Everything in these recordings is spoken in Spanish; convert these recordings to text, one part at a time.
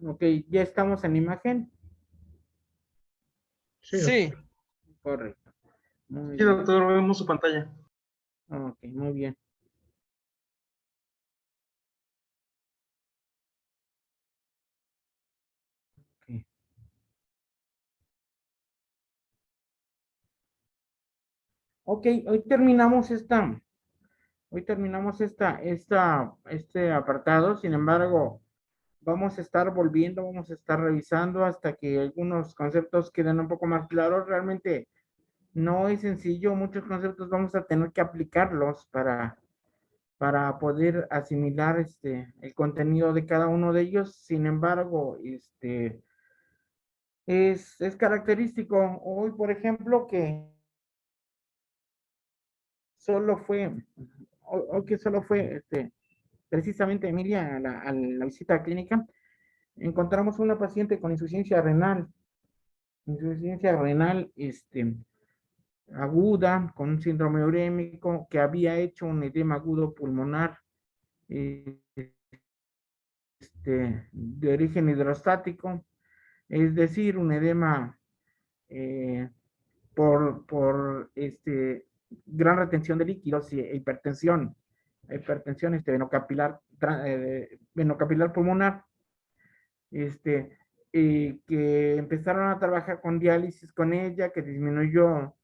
Ok, ya estamos en imagen. Sí, Sí, Correcto. Muy sí, bien. doctor, vemos su pantalla. Ok, muy bien. Ok. Ok, hoy terminamos este apartado. Sin embargo, vamos a estar volviendo, vamos a estar revisando hasta que algunos conceptos queden un poco más claros. Realmente no es sencillo, muchos conceptos vamos a tener que aplicarlos para poder asimilar el contenido de cada uno de ellos. Sin embargo, es característico hoy, por ejemplo, que solo fue, hoy que solo fue precisamente Emilia a la visita clínica, encontramos una paciente con insuficiencia renal aguda, con un síndrome urémico, que había hecho un edema agudo pulmonar eh, de origen hidrostático, es decir, un edema eh, por gran retención de líquidos y hipertensión venocapilar pulmonar, este, que empezaron a trabajar con diálisis con ella, que disminuyó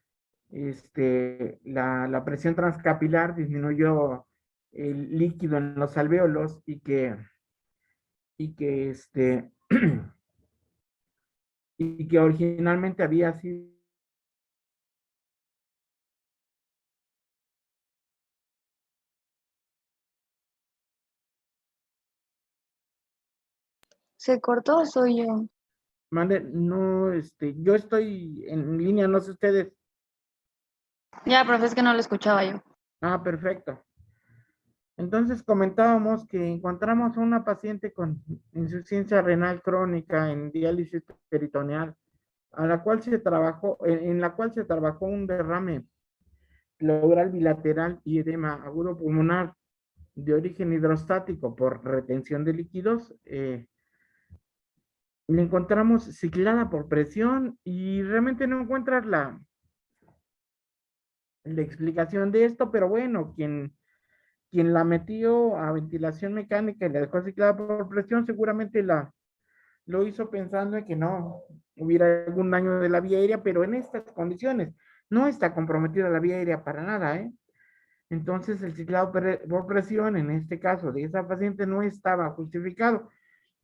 la presión transcapilar, disminuyó el líquido en los alvéolos y que y que originalmente había sido ¿Se cortó o soy yo? mande, no, yo estoy en línea, no sé ustedes. Ya, profe, es que no lo escuchaba yo. Ah, perfecto. Entonces comentábamos que encontramos a una paciente con insuficiencia renal crónica en diálisis peritoneal, a la cual se trabajó, en la cual se trabajó un derrame pleural bilateral y edema agudo pulmonar de origen hidrostático por retención de líquidos. La encontramos ciclada por presión y realmente no encuentras la explicación de esto, pero bueno, quien la metió a ventilación mecánica y la dejó ciclada por presión, seguramente lo hizo pensando en que no hubiera algún daño de la vía aérea, pero en estas condiciones no está comprometida la vía aérea para nada, ¿eh? Entonces el ciclado por presión, en este caso de esa paciente, no estaba justificado.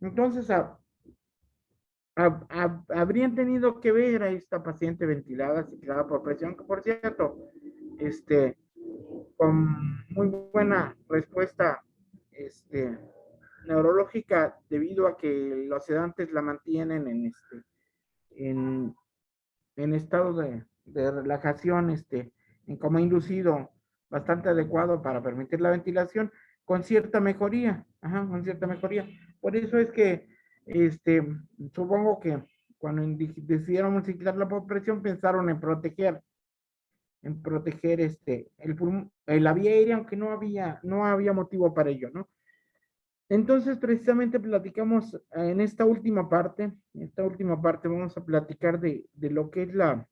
Entonces habrían tenido que ver a esta paciente ventilada, ciclada por presión, que por cierto, este, con muy buena respuesta neurológica debido a que los sedantes la mantienen en, en estado de relajación, en coma inducido, bastante adecuado para permitir la ventilación, con cierta mejoría, ajá, con cierta mejoría. Por eso es que, este, supongo que cuando decidieron ciclarla por presión, pensaron en proteger la vía aérea, aunque no había motivo para ello, ¿no? Entonces, precisamente platicamos en esta última parte vamos a platicar de lo que es la,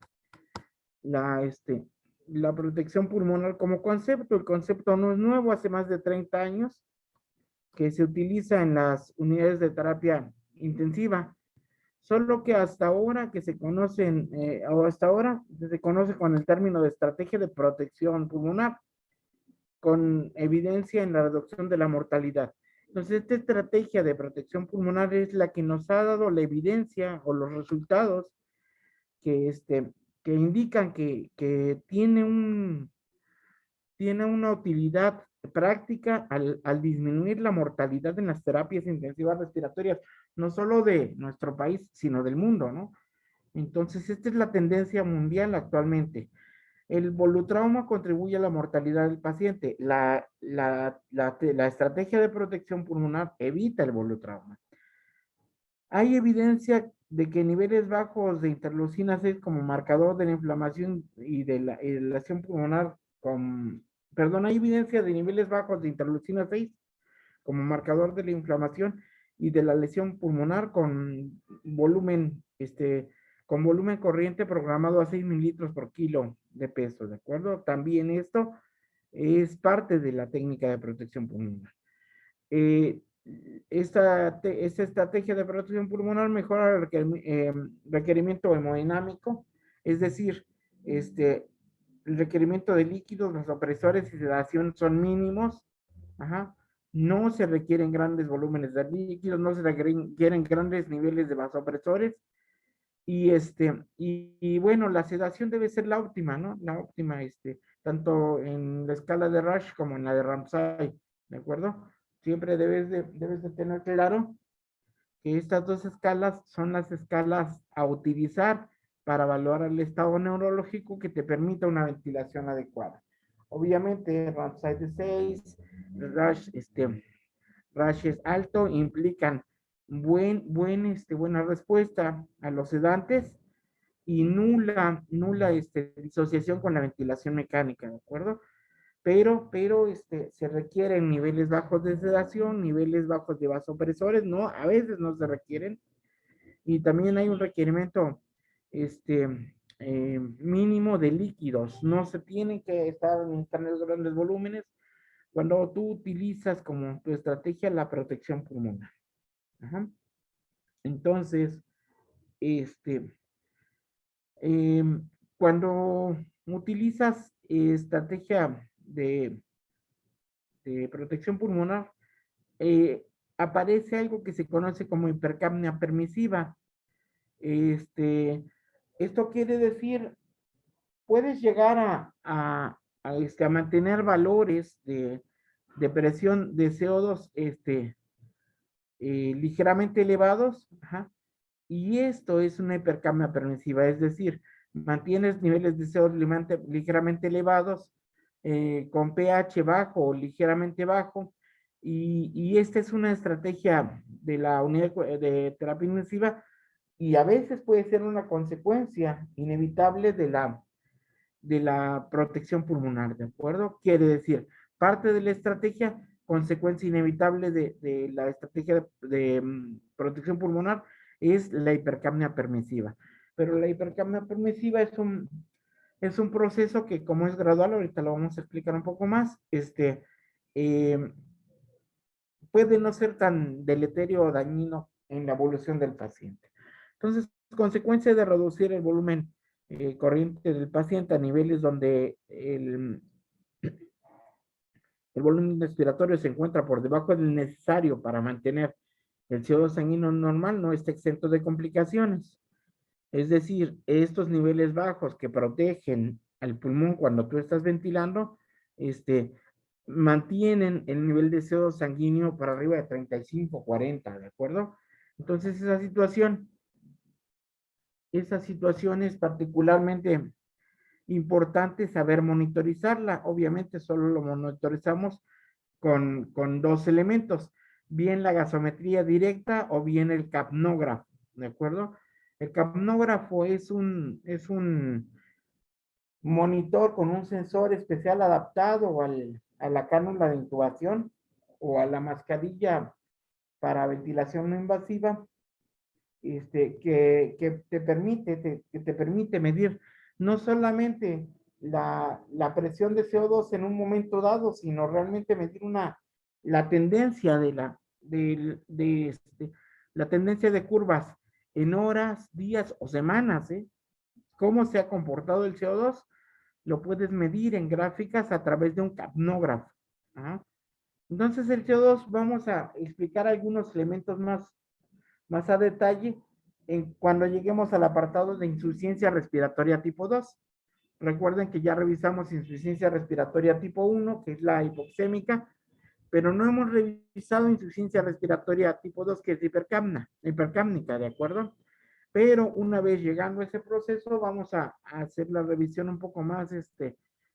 este, la protección pulmonar como concepto. El concepto no es nuevo, hace más de 30 años que se utiliza en las unidades de terapia intensiva, solo que hasta ahora que se conocen, o hasta ahora se conoce con el término de estrategia de protección pulmonar, con evidencia en la reducción de la mortalidad. Entonces, esta estrategia de protección pulmonar es la que nos ha dado la evidencia o los resultados que, que indican que tiene una utilidad práctica al disminuir la mortalidad en las terapias intensivas respiratorias, no solo de nuestro país, sino del mundo, ¿no? Entonces, esta es la tendencia mundial actualmente. El volutrauma contribuye a la mortalidad del paciente. La estrategia de protección pulmonar evita el volutrauma. Hay evidencia de que niveles bajos de interleucina 6 como marcador de la inflamación y de la lesión pulmonar hay evidencia de niveles bajos de interleucina 6 como marcador de la inflamación y de la lesión pulmonar con volumen corriente programado a 6 mililitros por kilo de peso, ¿de acuerdo? También esto es parte de la técnica de protección pulmonar. Esta estrategia de protección pulmonar mejora el requerimiento hemodinámico, es decir, el requerimiento de líquidos, los opresores y sedación son mínimos. Ajá. No se requieren grandes volúmenes de líquidos, no se requieren grandes niveles de vasopresores. Y bueno, la sedación debe ser la óptima, ¿no? La óptima, tanto en la escala de Rush como en la de Ramsay, ¿de acuerdo? Siempre debes de tener claro que estas dos escalas son las escalas a utilizar para evaluar el estado neurológico que te permita una ventilación adecuada. Obviamente, Ramsay de 6, Rush es alto, implican buena respuesta a los sedantes y nula disociación con la ventilación mecánica, ¿de acuerdo? Pero se requieren niveles bajos de sedación, niveles bajos de vasopresores, ¿no? A veces no se requieren. Y también hay un requerimiento mínimo de líquidos. No se tienen que estar en grandes volúmenes cuando tú utilizas como tu estrategia la protección pulmonar. Ajá. Entonces, eh, cuando utilizas estrategia de protección pulmonar, aparece algo que se conoce como hipercapnia permisiva. Esto quiere decir, puedes llegar a mantener valores de presión de CO2 ligeramente elevados, ajá, y esto es una hipercapnia permisiva, es decir, mantienes niveles de CO2 ligeramente elevados, con pH bajo o ligeramente bajo, y esta es una estrategia de la unidad de terapia intensiva y a veces puede ser una consecuencia inevitable de la protección pulmonar, ¿de acuerdo? Quiere decir, parte de la estrategia, consecuencia inevitable de la estrategia de protección pulmonar es la hipercapnia permisiva. Pero la hipercapnia permisiva es un proceso que como es gradual, ahorita lo vamos a explicar un poco más, eh, puede no ser tan deleterio o dañino en la evolución del paciente. Entonces, consecuencia de reducir el volumen corriente del paciente a niveles donde el volumen respiratorio se encuentra por debajo del necesario para mantener el CO2 sanguíneo normal, no está exento de complicaciones. Es decir, estos niveles bajos que protegen al pulmón cuando tú estás ventilando, mantienen el nivel de CO2 sanguíneo para arriba de 35, 40, ¿de acuerdo? Entonces esa situación es particularmente importante saber monitorizarla. Obviamente solo lo monitorizamos con dos elementos, bien la gasometría directa o bien el capnógrafo, ¿de acuerdo? El capnógrafo es un monitor con un sensor especial adaptado a la cánula de intubación o a la mascarilla para ventilación no invasiva, que te permite medir no solamente la presión de CO2 en un momento dado, sino realmente medir la tendencia la tendencia de curvas en horas, días o semanas, ¿eh? Cómo se ha comportado el CO2, lo puedes medir en gráficas a través de un capnógrafo. ¿Ah? Entonces el CO2 vamos a explicar algunos elementos más a detalle cuando lleguemos al apartado de insuficiencia respiratoria tipo 2. Recuerden que ya revisamos insuficiencia respiratoria tipo 1, que es la hipoxémica, pero no hemos revisado insuficiencia respiratoria tipo 2, que es hipercámnica, ¿de acuerdo? Pero una vez llegando a ese proceso, vamos a hacer la revisión un poco más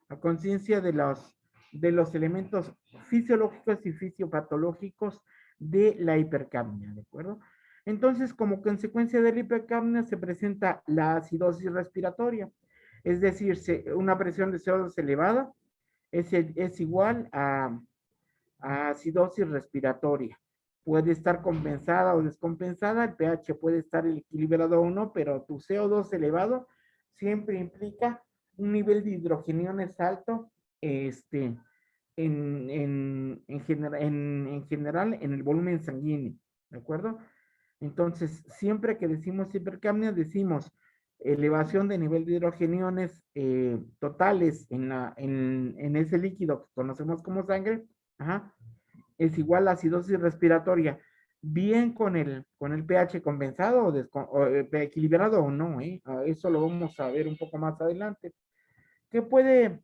a conciencia de los elementos fisiológicos y fisiopatológicos de la hipercapnia, ¿de acuerdo? Entonces, como consecuencia de la hipercapnia se presenta la acidosis respiratoria, es decir, una presión de CO2 elevada es igual a acidosis respiratoria. puede estar compensada o descompensada, el pH puede estar equilibrado o no, pero tu CO2 elevado siempre implica un nivel de hidrogeniones alto, en general en el volumen sanguíneo, ¿de acuerdo? Entonces, siempre que decimos hipercapnia, decimos elevación de nivel de hidrogeniones totales en ese líquido que conocemos como sangre, ajá, es igual a acidosis respiratoria, bien con el pH compensado o equilibrado o no, ¿eh? Eso lo vamos a ver un poco más adelante. ¿Qué puede,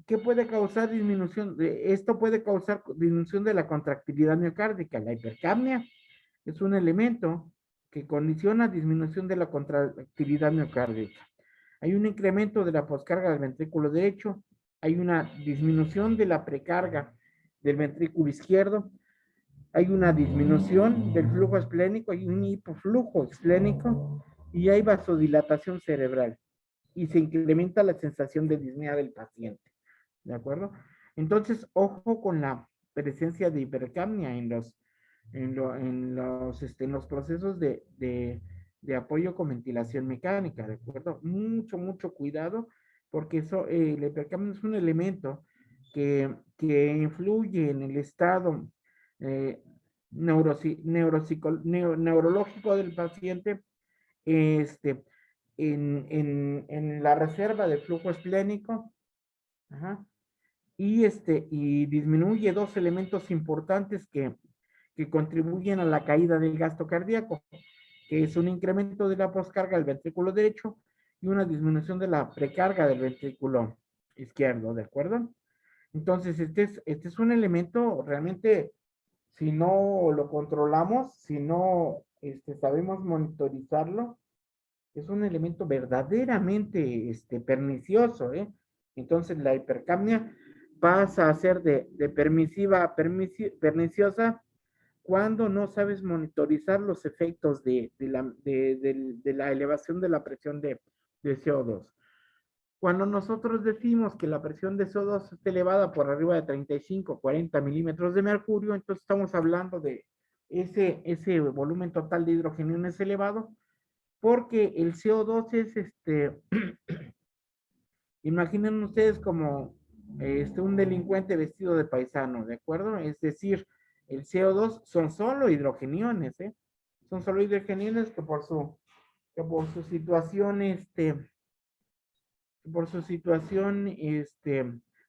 qué puede causar disminución? Esto puede causar disminución de la contractilidad miocárdica. La hipercapnia es un elemento que condiciona disminución de la contractilidad miocárdica. Hay un incremento de la poscarga del ventrículo derecho, hay una disminución de la precarga del ventrículo izquierdo, hay una disminución del flujo esplénico, hay un hipoflujo esplénico y hay vasodilatación cerebral y se incrementa la sensación de disnea del paciente. ¿De acuerdo? Entonces, ojo con la presencia de hipercapnia en los procesos de apoyo con ventilación mecánica, ¿de acuerdo? Mucho cuidado, porque la hipercapnia es un elemento que influye en el estado neurológico del paciente, este, en la reserva de flujo esplénico, ajá, y disminuye dos elementos importantes que contribuyen a la caída del gasto cardíaco, que es un incremento de la poscarga del ventrículo derecho y una disminución de la precarga del ventrículo izquierdo, ¿de acuerdo? Entonces, este es un elemento realmente, si no lo controlamos, si no sabemos monitorizarlo, es un elemento verdaderamente pernicioso, ¿eh? Entonces, la hipercapnia pasa a ser de permisiva a perniciosa cuando no sabes monitorizar los efectos de la elevación de la presión de CO2. Cuando nosotros decimos que la presión de CO2 está elevada por arriba de 35, 40 milímetros de mercurio, entonces estamos hablando de ese volumen total de hidrogeniones elevado, porque el CO2 es imaginen ustedes como un delincuente vestido de paisano, ¿de acuerdo? Es decir, el CO2 son solo hidrogeniones, ¿eh? Son solo hidrogeniones que por su situación,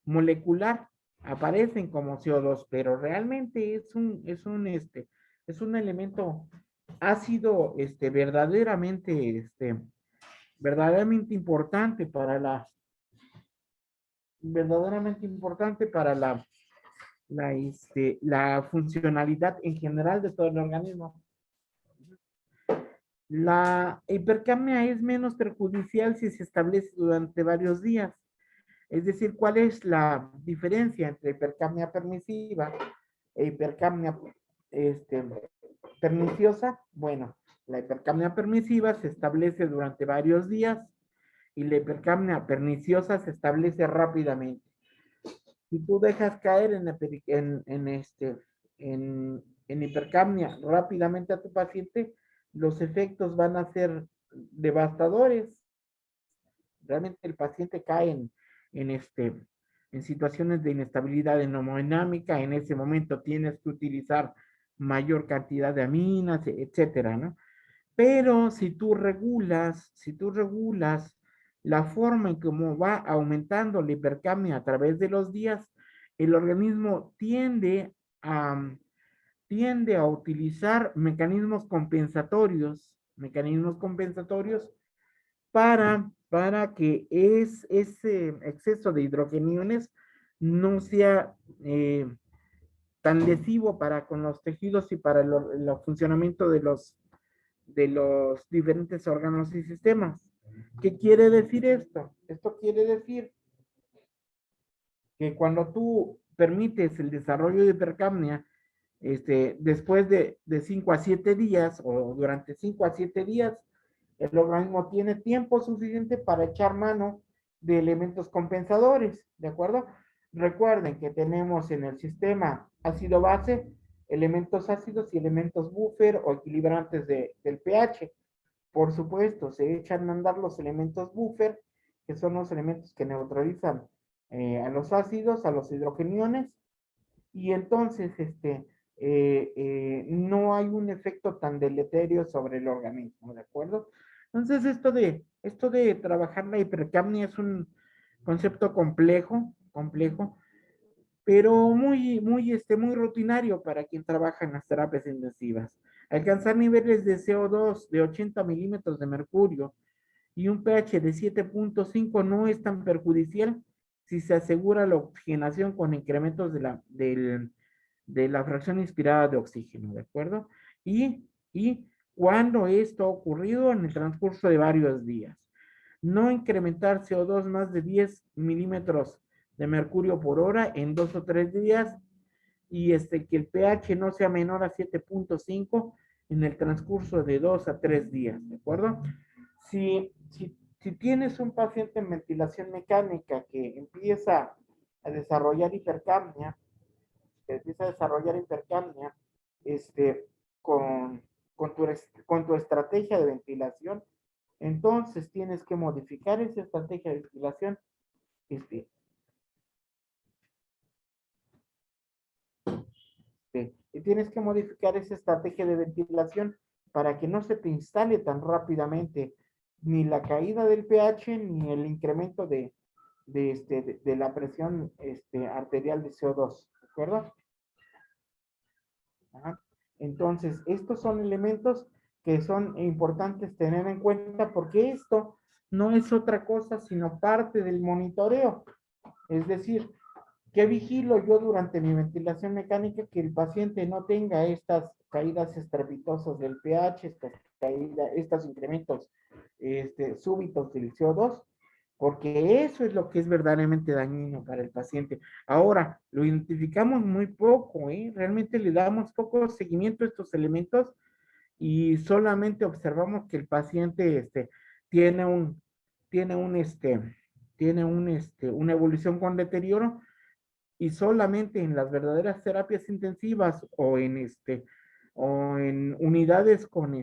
molecular aparecen como CO2, pero realmente es un elemento ácido, verdaderamente importante para la funcionalidad en general de todo el organismo. La hipercapnia es menos perjudicial si se establece durante varios días. Es decir, ¿cuál es la diferencia entre hipercapnia permisiva e hipercapnia perniciosa? Bueno, la hipercapnia permisiva se establece durante varios días y la hipercapnia perniciosa se establece rápidamente. Si tú dejas caer en hipercapnia rápidamente a tu paciente, los efectos van a ser devastadores. Realmente el paciente cae en situaciones de inestabilidad hemodinámica. En ese momento tienes que utilizar mayor cantidad de aminas, etcétera, ¿no? Pero si tú regulas la forma en cómo va aumentando la hipercapnia a través de los días, el organismo tiende a utilizar mecanismos compensatorios para que ese exceso de hidrogeniones no sea tan lesivo para con los tejidos y para el funcionamiento de los diferentes órganos y sistemas. ¿Qué quiere decir esto? Esto quiere decir que cuando tú permites el desarrollo de hipercapnia, después de 5 a 7 días o durante 5 a 7 días, el organismo tiene tiempo suficiente para echar mano de elementos compensadores, ¿de acuerdo? Recuerden que tenemos en el sistema ácido base elementos ácidos y elementos buffer o equilibrantes del pH. Por supuesto, se echan a andar los elementos buffer, que son los elementos que neutralizan a los ácidos, a los hidrogeniones, y entonces no hay un efecto tan deleterio sobre el organismo, ¿de acuerdo? Entonces, esto de trabajar la hipercapnia es un concepto complejo, pero muy rutinario para quien trabaja en las terapias intensivas. Alcanzar niveles de CO2 de 80 milímetros de mercurio y un pH de 7.5 no es tan perjudicial si se asegura la oxigenación con incrementos de la fracción inspirada de oxígeno, ¿de acuerdo? Y cuando esto ha ocurrido en el transcurso de varios días. No incrementar CO2 más de 10 milímetros de mercurio por hora en 2 o 3 días y que el pH no sea menor a 7.5 en el transcurso de 2 a 3 días, ¿de acuerdo? Si tienes un paciente en ventilación mecánica que empieza a desarrollar hipercapnia, este, con, con tu estrategia de ventilación, entonces tienes que modificar esa estrategia de ventilación. Y tienes que modificar esa estrategia de ventilación para que no se te instale tan rápidamente ni la caída del pH ni el incremento de la presión arterial de CO2, ¿de acuerdo? Ajá. Entonces, estos son elementos que son importantes tener en cuenta porque esto no es otra cosa sino parte del monitoreo. Es decir, ¿qué vigilo yo durante mi ventilación mecánica? Que el paciente no tenga estas caídas estrepitosas del pH, estos incrementos súbitos del CO2, porque eso es lo que es verdaderamente dañino para el paciente. Ahora, lo identificamos muy poco, ¿eh? Realmente le damos poco seguimiento a estos elementos y solamente observamos que el paciente tiene un, tiene un, una evolución con deterioro y solamente en las verdaderas terapias intensivas o en unidades con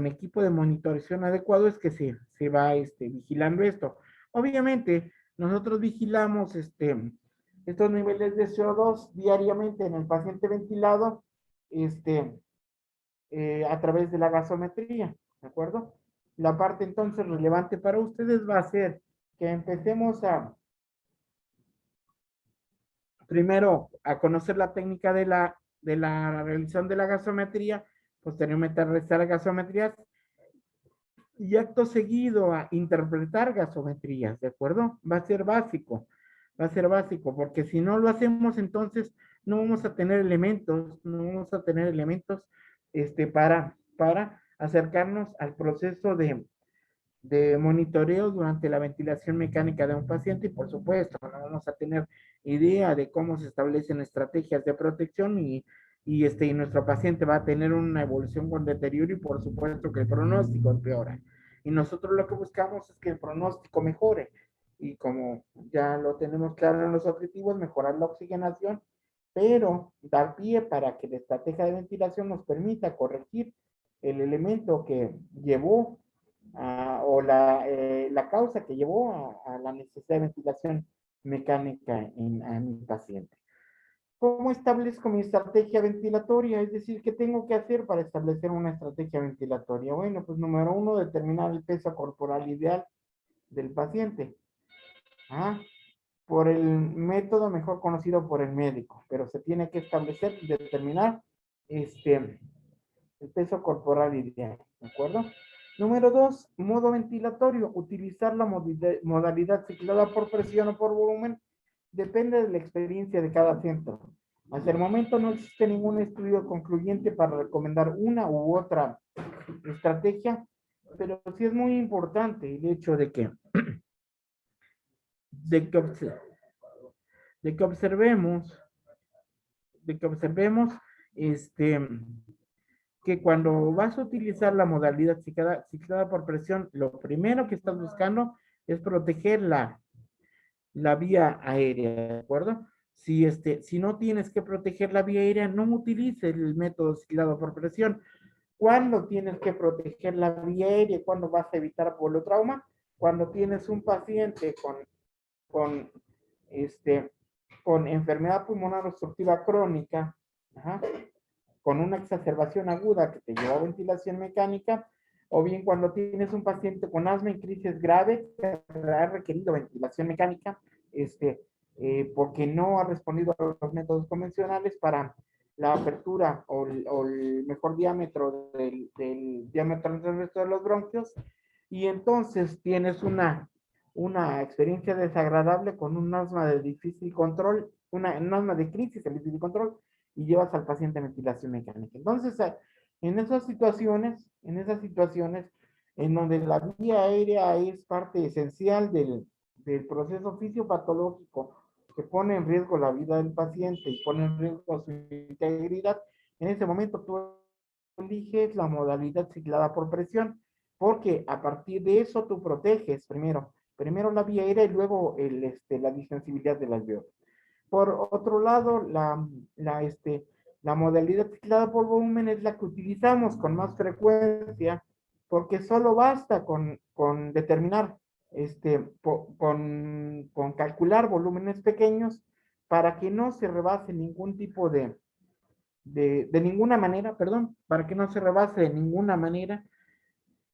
equipo de monitorización adecuado es que se va vigilando esto. Obviamente, nosotros vigilamos estos niveles de CO2 diariamente en el paciente ventilado a través de la gasometría, ¿de acuerdo? La parte entonces relevante para ustedes va a ser que empecemos primero a conocer la técnica de la realización de la gasometría, posteriormente a realizar gasometrías y acto seguido a interpretar gasometrías, ¿de acuerdo? Va a ser básico, porque si no lo hacemos, entonces no vamos a tener elementos, para acercarnos al proceso de monitoreo durante la ventilación mecánica de un paciente y por supuesto no vamos a tener idea de cómo se establecen estrategias de protección y nuestro paciente va a tener una evolución con deterioro y por supuesto que el pronóstico empeora. Y nosotros lo que buscamos es que el pronóstico mejore y como ya lo tenemos claro en los objetivos, mejorar la oxigenación, pero dar pie para que la estrategia de ventilación nos permita corregir el elemento que llevó o la causa que llevó a la necesidad de ventilación mecánica a mi paciente. ¿Cómo establezco mi estrategia ventilatoria? Es decir, ¿qué tengo que hacer para establecer una estrategia ventilatoria? Bueno, pues número uno, determinar el peso corporal ideal del paciente. Por el método mejor conocido por el médico, pero se tiene que establecer y determinar el peso corporal ideal, ¿de acuerdo? Número 2, modo ventilatorio. Utilizar la modalidad ciclada por presión o por volumen depende de la experiencia de cada centro. Hasta el momento no existe ningún estudio concluyente para recomendar una u otra estrategia, pero sí es muy importante el hecho de que observemos que cuando vas a utilizar la modalidad ciclada por presión, lo primero que estás buscando es proteger la vía aérea, ¿de acuerdo? Si no tienes que proteger la vía aérea, no utilices el método ciclado por presión. ¿Cuándo tienes que proteger la vía aérea? ¿Cuándo vas a evitar politrauma? Cuando tienes un paciente con, este, con enfermedad pulmonar obstructiva crónica, ajá, con una exacerbación aguda que te lleva a ventilación mecánica, o bien cuando tienes un paciente con asma en crisis grave que ha requerido ventilación mecánica, porque no ha respondido a los métodos convencionales para la apertura o el mejor diámetro del diámetro de los bronquios, y entonces tienes una experiencia desagradable con un asma de difícil control, un asma de crisis de difícil control, y llevas al paciente a ventilación mecánica. Entonces, en esas situaciones, en donde la vía aérea es parte esencial del proceso fisiopatológico que pone en riesgo la vida del paciente y pone en riesgo su integridad, en ese momento tú eliges la modalidad ciclada por presión, porque a partir de eso tú proteges primero la vía aérea y luego la distensibilidad del alveolo. Por otro lado, la modalidad ciclada por volumen es la que utilizamos con más frecuencia, porque solo basta con determinar, con calcular volúmenes pequeños para que no se rebase ningún tipo de ninguna manera, perdón, para que no se rebase de ninguna manera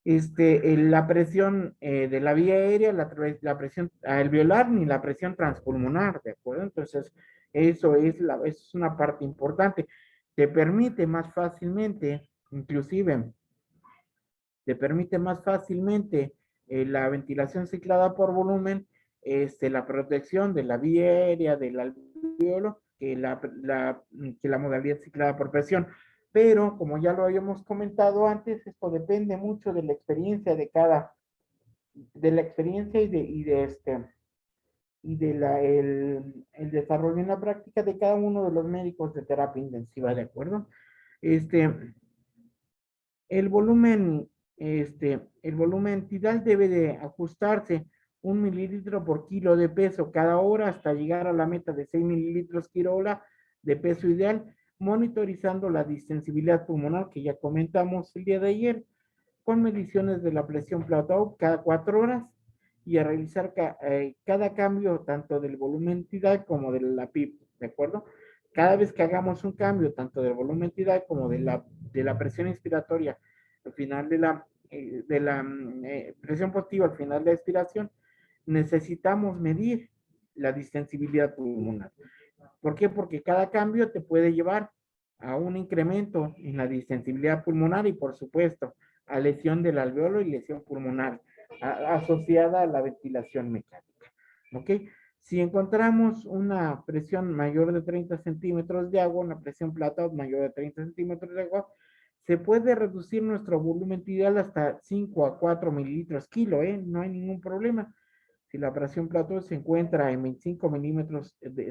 la presión de la vía aérea, la presión alveolar, ni la presión transpulmonar, ¿de acuerdo? Entonces, eso es una parte importante. Te permite más fácilmente, inclusive, te permite más fácilmente la ventilación ciclada por volumen, la protección de la vía aérea, del alveolo, que la modalidad ciclada por presión. Pero, como ya lo habíamos comentado antes, esto depende mucho de la experiencia de la experiencia el desarrollo en la práctica de cada uno de los médicos de terapia intensiva, ¿de acuerdo? El volumen, el volumen tidal debe de ajustarse 1 mililitro por kilo de peso cada hora hasta llegar a la meta de 6 mililitros kilo hora de peso ideal, monitorizando la distensibilidad pulmonar que ya comentamos el día de ayer, con mediciones de la presión plateau cada 4 horas y a realizar cada cambio tanto del volumen tidal como de la PIP, ¿de acuerdo? Cada vez que hagamos un cambio tanto del volumen tidal como de la presión inspiratoria al final de la presión positiva al final de la expiración, necesitamos medir la distensibilidad pulmonar. ¿Por qué? Porque cada cambio te puede llevar a un incremento en la distensibilidad pulmonar y, por supuesto, a lesión del alveolo y lesión pulmonar asociada a la ventilación mecánica. ¿Ok? Si encontramos una presión mayor de 30 centímetros de agua, una presión plateau mayor de 30 centímetros de agua, se puede reducir nuestro volumen tidal hasta 5 a 4 mililitros kilo, ¿eh? No hay ningún problema. Si la presión plateau se encuentra en 25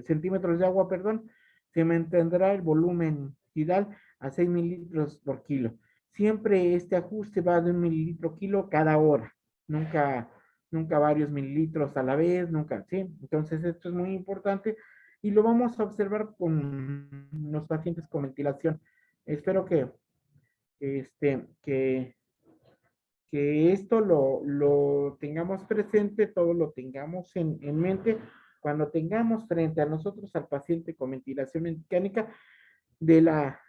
centímetros de agua, perdón, se mantendrá el volumen tidal a 6 mililitros por kilo. Siempre este ajuste va de 1 mililitro kilo cada hora, nunca varios mililitros a la vez, nunca, ¿sí? Entonces esto es muy importante y lo vamos a observar con los pacientes con ventilación. Espero que esto lo tengamos presente, todo lo tengamos en mente cuando tengamos frente a nosotros al paciente con ventilación mecánica de la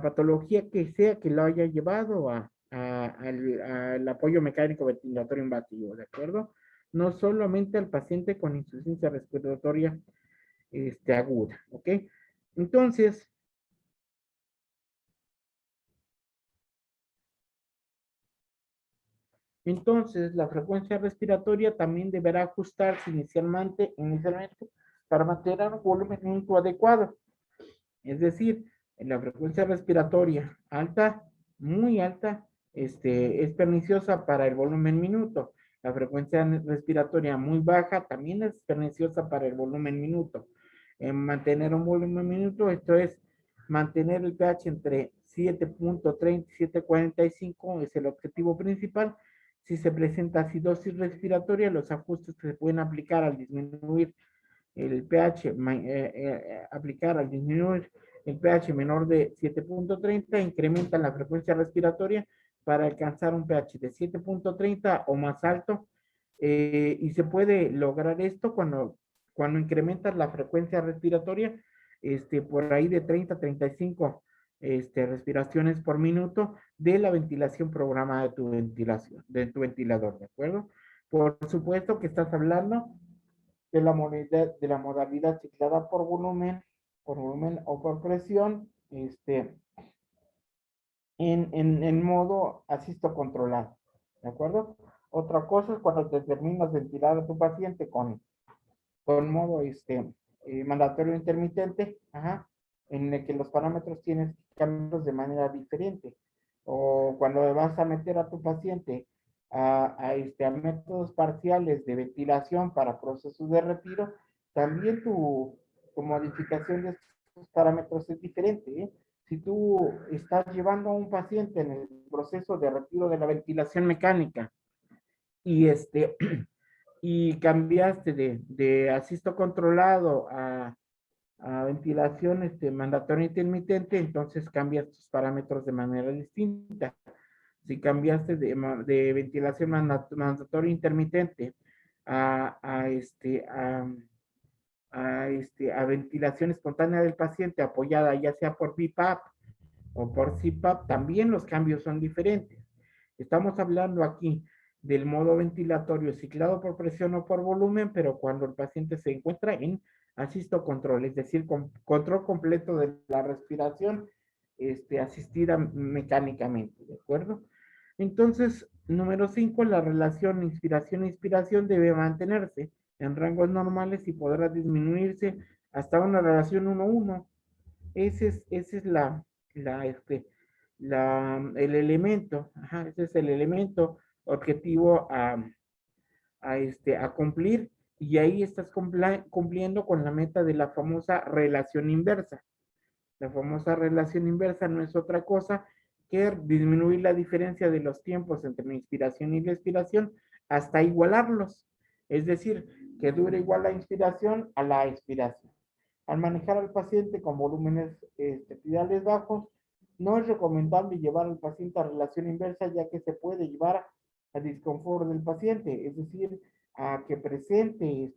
patología que sea que lo haya llevado al apoyo mecánico ventilatorio invasivo, ¿de acuerdo? No solamente al paciente con insuficiencia respiratoria aguda, ¿ok? Entonces, la frecuencia respiratoria también deberá ajustarse inicialmente para mantener un volumen mínimo adecuado. Es decir, en la frecuencia respiratoria alta, muy alta, es perniciosa para el volumen minuto. La frecuencia respiratoria muy baja también es perniciosa para el volumen minuto. En mantener un volumen minuto, esto es mantener el pH entre 7.30 y 7.45 es el objetivo principal. Si se presenta acidosis respiratoria, los ajustes que se pueden aplicar al disminuir el pH, aplicar al disminuir el pH menor de 7.30, incrementan la frecuencia respiratoria para alcanzar un pH de 7.30 o más alto. Y se puede lograr esto cuando incrementas la frecuencia respiratoria por ahí de 30 a 35 respiraciones por minuto de la ventilación programada de tu ventilador, ¿de acuerdo? Por supuesto que estás hablando de la modalidad ciclada por volumen o por presión, en modo asisto controlado, ¿de acuerdo? Otra cosa es cuando determinas ventilar a tu paciente con modo mandatorio intermitente, ajá, en el que los parámetros tienes que cambiarlos de manera diferente. O cuando vas a meter a tu paciente a métodos parciales de ventilación para procesos de retiro, también tu modificación de estos parámetros es diferente, ¿eh? Si tú estás llevando a un paciente en el proceso de retiro de la ventilación mecánica y y cambiaste de asisto controlado a ventilación mandatoria intermitente, entonces cambias tus parámetros de manera distinta. Si cambiaste de ventilación mandatoria intermitente a ventilación espontánea del paciente apoyada ya sea por BiPAP o por CPAP, también los cambios son diferentes. Estamos hablando aquí del modo ventilatorio ciclado por presión o por volumen, pero cuando el paciente se encuentra en asisto control, es decir, control completo de la respiración asistida mecánicamente, ¿de acuerdo? Entonces, número 5, la relación inspiración-inspiración debe mantenerse en rangos normales y podrá disminuirse hasta una relación 1:1. Ese es el elemento, ajá, ese es el elemento objetivo a cumplir, y ahí estás cumpliendo con la meta de la famosa relación inversa. La famosa relación inversa no es otra cosa que disminuir la diferencia de los tiempos entre la inspiración y la expiración hasta igualarlos. Es decir, que dure igual la inspiración a la expiración. Al manejar al paciente con volúmenes epidurales bajos, no es recomendable llevar al paciente a relación inversa, ya que se puede llevar a disconfort del paciente, es decir, a que presente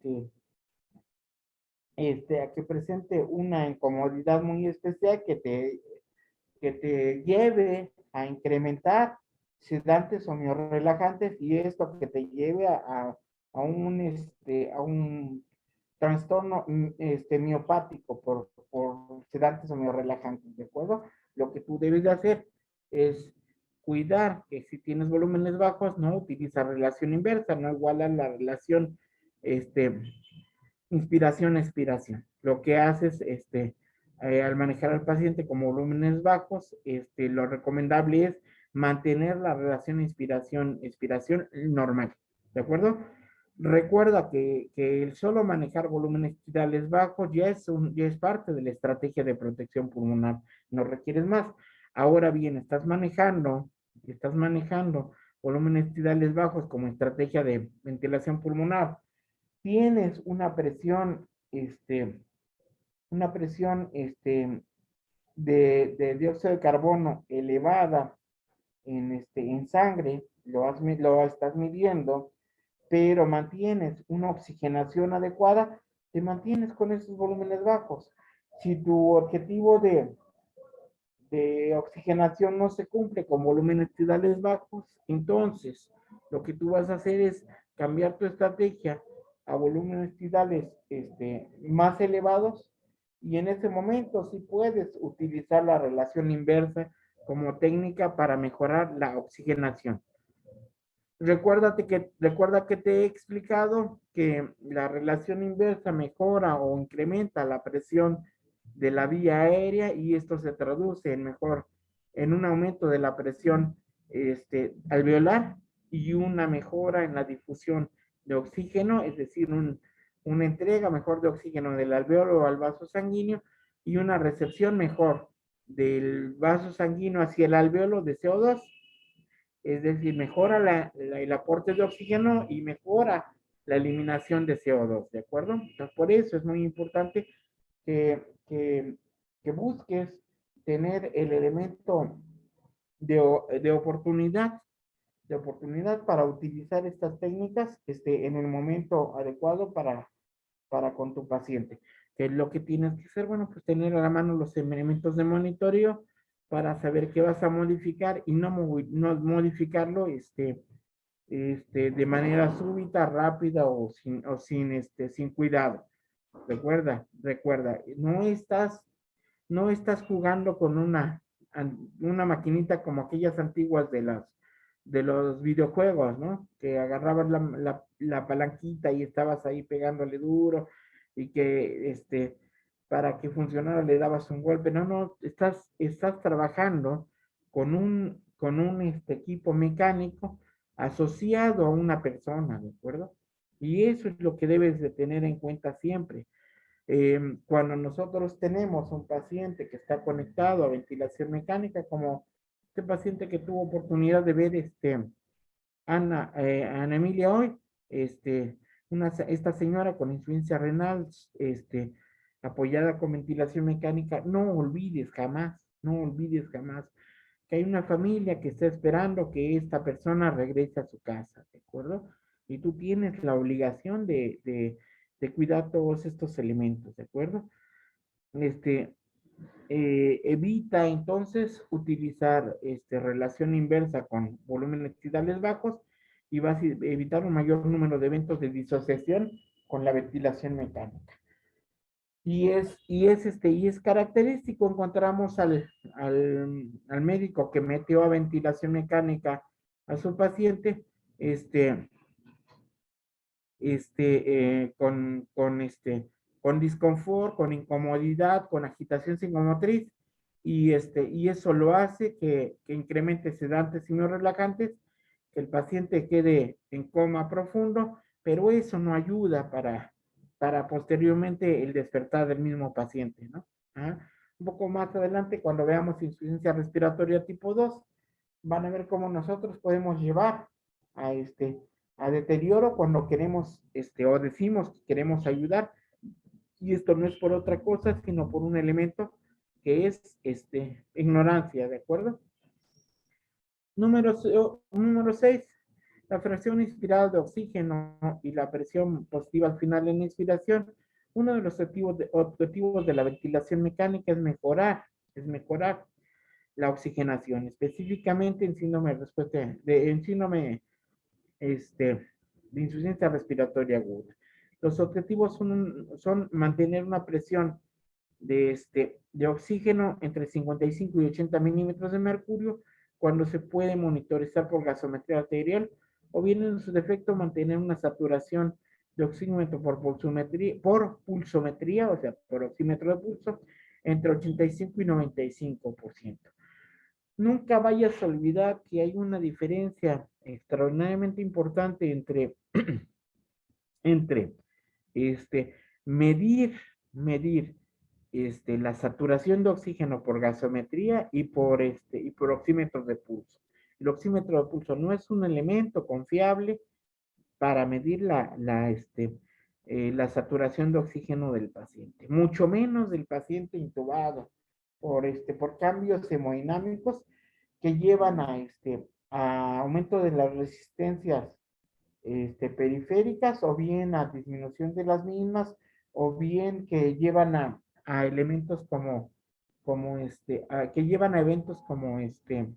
a que presente una incomodidad muy especial que te lleve a incrementar sedantes o miorrelajantes, y esto que te lleve a un trastorno miopático por sedantes o miorrelajantes, ¿de acuerdo? Lo que tú debes de hacer es cuidar que si tienes volúmenes bajos, no utiliza relación inversa, no iguala la relación inspiración-expiración. Lo que haces al manejar al paciente con volúmenes bajos, lo recomendable es mantener la relación inspiración-expiración normal, ¿de acuerdo? Recuerda que el solo manejar volúmenes espirales bajos ya es parte de la estrategia de protección pulmonar, no requieres más. Ahora bien, estás manejando volúmenes espirales bajos como estrategia de ventilación pulmonar, tienes una presión de dióxido de carbono elevada en sangre, lo estás midiendo, pero mantienes una oxigenación adecuada, te mantienes con esos volúmenes bajos. Si tu objetivo de oxigenación no se cumple con volúmenes tidales bajos, entonces lo que tú vas a hacer es cambiar tu estrategia a volúmenes tidales más elevados, y en ese momento sí puedes utilizar la relación inversa como técnica para mejorar la oxigenación. Recuerda que te he explicado que la relación inversa mejora o incrementa la presión de la vía aérea, y esto se traduce en un aumento de la presión alveolar y una mejora en la difusión de oxígeno, es decir, una entrega mejor de oxígeno del alveolo al vaso sanguíneo y una recepción mejor del vaso sanguíneo hacia el alveolo de CO2. Es decir, mejora el aporte de oxígeno y mejora la eliminación de CO2, ¿de acuerdo? Entonces, por eso es muy importante que, que, que busques tener el elemento de oportunidad para utilizar estas técnicas en el momento adecuado para con tu paciente. ¿Qué es lo que tienes que hacer? Bueno, pues tener a la mano los elementos de monitoreo para saber qué vas a modificar y no modificarlo de manera súbita, rápida sin cuidado. Recuerda, no estás jugando con una maquinita como aquellas antiguas de los videojuegos, ¿no? Que agarrabas la palanquita y estabas ahí pegándole duro y que para que funcionara le dabas un golpe. No, estás trabajando con un equipo mecánico asociado a una persona, ¿de acuerdo? Y eso es lo que debes de tener en cuenta siempre. Cuando nosotros tenemos un paciente que está conectado a ventilación mecánica, como este paciente que tuvo oportunidad de ver Ana Emilia hoy, esta señora con insuficiencia renal, apoyada con ventilación mecánica, no olvides jamás que hay una familia que está esperando que esta persona regrese a su casa, ¿de acuerdo? Y tú tienes la obligación de cuidar todos estos elementos, ¿de acuerdo? Este, Evita entonces utilizar relación inversa con volúmenes tidales bajos y vas a evitar un mayor número de eventos de disociación con la ventilación mecánica. Y es característico, encontramos al médico que metió a ventilación mecánica a su paciente, con disconfort, con incomodidad, con agitación psicomotriz, y eso lo hace que incremente sedantes y no relajantes, que el paciente quede en coma profundo, pero eso no ayuda para posteriormente el despertar del mismo paciente, ¿no? ¿Ah? Un poco más adelante, cuando veamos insuficiencia respiratoria tipo 2, van a ver cómo nosotros podemos llevar a a deterioro cuando queremos, o decimos que queremos ayudar, y esto no es por otra cosa, sino por un elemento que es, ignorancia, ¿de acuerdo? Número 6, la fracción inspirada de oxígeno y la presión positiva al final en la inspiración. Uno de los objetivos de la ventilación mecánica es mejorar la oxigenación, específicamente en síndrome de insuficiencia respiratoria aguda. Los objetivos son mantener una presión de oxígeno entre 55 y 80 milímetros de mercurio cuando se puede monitorizar por gasometría arterial, o bien en su defecto mantener una saturación de oxímetro por pulsometría, o sea, por oxímetro de pulso, entre 85 y 95%. Nunca vayas a olvidar que hay una diferencia extraordinariamente importante entre medir la saturación de oxígeno por gasometría y por oxímetros de pulso. El oxímetro de pulso no es un elemento confiable para medir la saturación de oxígeno del paciente, mucho menos del paciente intubado por cambios hemodinámicos que llevan a aumento de las resistencias periféricas, o bien a disminución de las mismas, o bien que llevan a elementos que llevan a eventos como este,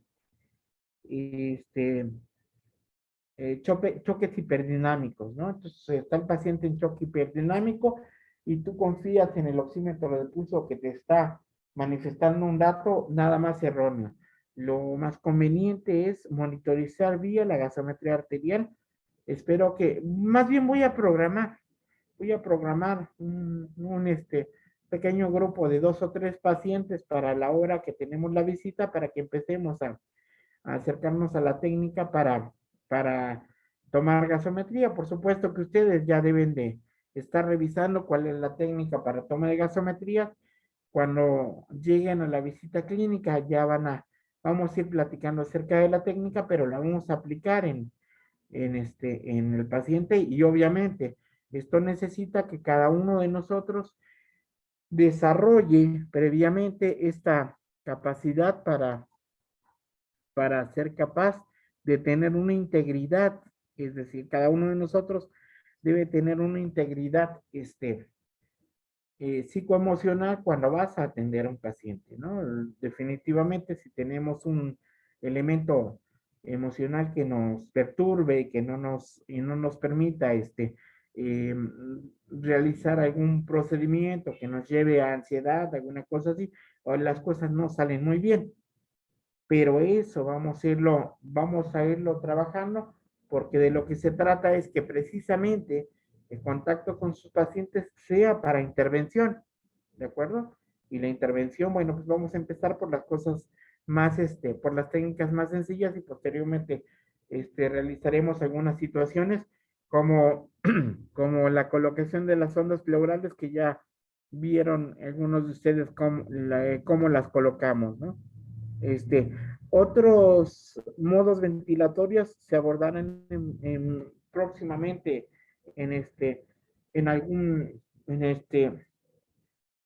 choques hiperdinâmicos, ¿no? Entonces está el paciente en choque hiperdinámico y tú confías en el oxímetro de pulso que te está manifestando un dato nada más erróneo. Lo más conveniente es monitorizar vía la gasometría arterial. Espero que, más bien voy a programar un pequeño grupo de 2 o 3 pacientes para la hora que tenemos la visita, para que empecemos a acercarnos a la técnica para tomar gasometría. Por supuesto que ustedes ya deben de estar revisando cuál es la técnica para toma de gasometría. Cuando lleguen a la visita clínica, vamos a ir platicando acerca de la técnica, pero la vamos a aplicar en el paciente, y obviamente esto necesita que cada uno de nosotros desarrolle previamente esta capacidad para ser capaz de tener una integridad, es decir, cada uno de nosotros debe tener una integridad psicoemocional cuando vas a atender a un paciente, ¿no? Definitivamente, si tenemos un elemento emocional que nos perturbe y no nos permita eh, realizar algún procedimiento que nos lleve a ansiedad, alguna cosa así, o las cosas no salen muy bien. Pero eso vamos a irlo trabajando, porque de lo que se trata es que precisamente el contacto con sus pacientes sea para intervención, ¿de acuerdo? Y la intervención, bueno, pues vamos a empezar por las cosas más, por las técnicas más sencillas, y posteriormente realizaremos algunas situaciones como, como la colocación de las ondas pleurales, que ya vieron algunos de ustedes cómo las colocamos, ¿no? Este, Otros modos ventilatorios se abordarán próximamente en en algún,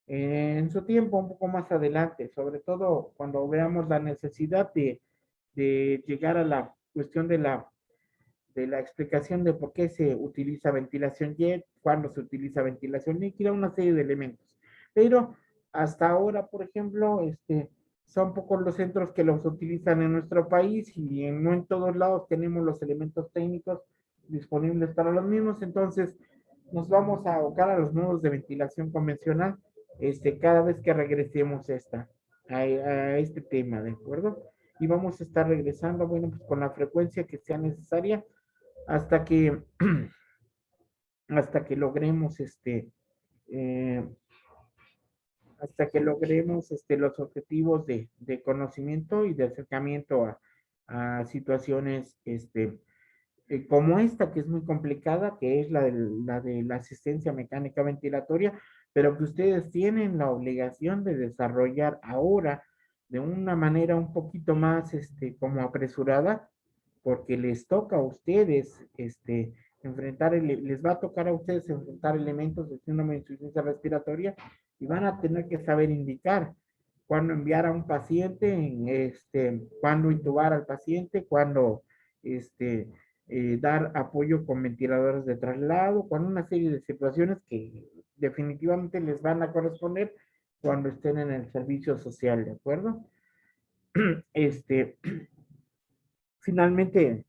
en su tiempo, un poco más adelante, sobre todo cuando veamos la necesidad de llegar a la cuestión de la explicación de por qué se utiliza ventilación jet, cuándo se utiliza ventilación líquida, una serie de elementos. Pero hasta ahora, por ejemplo, son pocos los centros que los utilizan en nuestro país, y no en todos lados tenemos los elementos técnicos disponibles para los mismos. Entonces nos vamos a abocar a los modos de ventilación convencional cada vez que regresemos a este tema, ¿de acuerdo? Y vamos a estar regresando, bueno, pues con la frecuencia que sea necesaria hasta que, hasta que logremos eh, hasta que logremos los objetivos de conocimiento y de acercamiento a situaciones como esta, que es muy complicada, que es la de la asistencia mecánica ventilatoria, pero que ustedes tienen la obligación de desarrollar ahora de una manera un poquito más como apresurada, porque les toca a ustedes les va a tocar a ustedes enfrentar elementos de síndrome de insuficiencia respiratoria, y van a tener que saber indicar cuándo enviar a un paciente, cuándo intubar al paciente, cuándo dar apoyo con ventiladores de traslado, con una serie de situaciones que definitivamente les van a corresponder cuando estén en el servicio social, ¿de acuerdo? Este, Finalmente,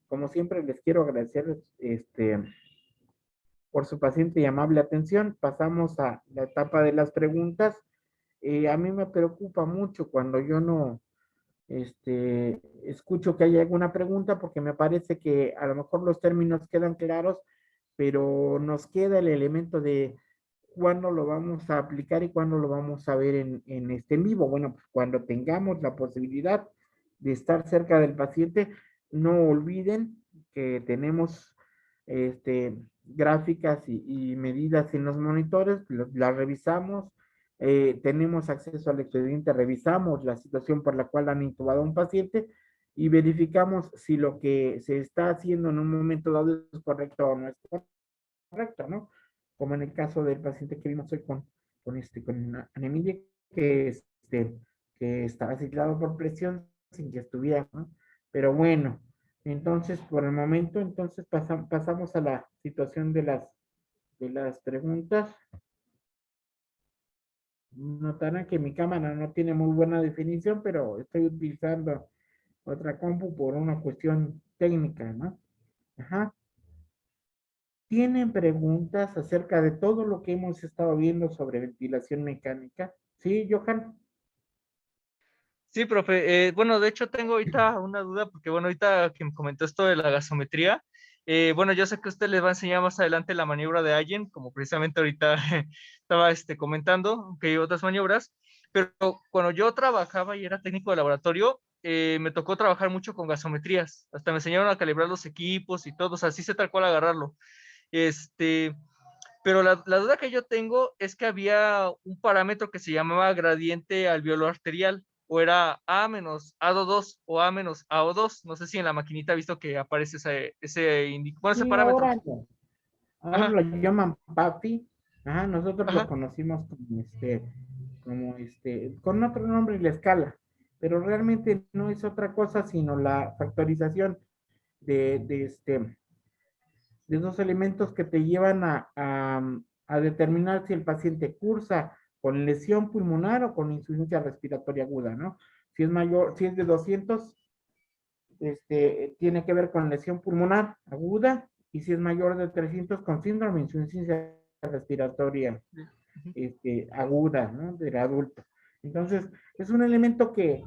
como siempre, les quiero agradecer por su paciente y amable atención. Pasamos a la etapa de las preguntas. A mí me preocupa mucho cuando yo no escucho que hay alguna pregunta, porque me parece que a lo mejor los términos quedan claros, pero nos queda el elemento de cuándo lo vamos a aplicar y cuándo lo vamos a ver en vivo. Bueno, pues cuando tengamos la posibilidad de estar cerca del paciente, no olviden que tenemos gráficas y medidas en los monitores, las revisamos, tenemos acceso al expediente, revisamos la situación por la cual han intubado a un paciente y verificamos si lo que se está haciendo en un momento dado es correcto o no es correcto, ¿no? Como en el caso del paciente que vimos hoy con anemia, que, que estaba aislado por presión sin que estuviera, ¿no? Pero bueno, entonces por el momento, entonces pasamos a la situación de las preguntas. Notarán que mi cámara no tiene muy buena definición, pero estoy utilizando otra compu por una cuestión técnica, ¿no? Ajá. ¿Tienen preguntas acerca de todo lo que hemos estado viendo sobre ventilación mecánica? ¿Sí, Johan? Sí, profe. Bueno, de hecho tengo ahorita una duda porque, bueno, ahorita que me comentó esto de la gasometría, bueno, yo sé que usted les va a enseñar más adelante la maniobra de Allen, como precisamente ahorita estaba comentando, que hay otras maniobras, pero cuando yo trabajaba y era técnico de laboratorio, me tocó trabajar mucho con gasometrías, hasta me enseñaron a calibrar los equipos y todo, o sea, así se tal cual agarrarlo. Este, pero la duda que yo tengo es que había un parámetro que se llamaba gradiente alveolo arterial. o era A menos AO2 o A menos AO2. No sé si en la maquinita ha visto que aparece bueno, ese Sí, parámetro. ahora no. Ahora Ajá, lo llaman papi. Ajá, nosotros lo ajá. conocimos con otro nombre, la escala. Pero realmente no es otra cosa sino la factorización de, de, este, de esos elementos que te llevan a determinar si el paciente cursa con lesión pulmonar o con insuficiencia respiratoria aguda, ¿no? Si es mayor, si es de 200, tiene que ver con lesión pulmonar aguda, y si es mayor de 300 con síndrome de insuficiencia respiratoria aguda, ¿no? Del adulto. Entonces, es un elemento que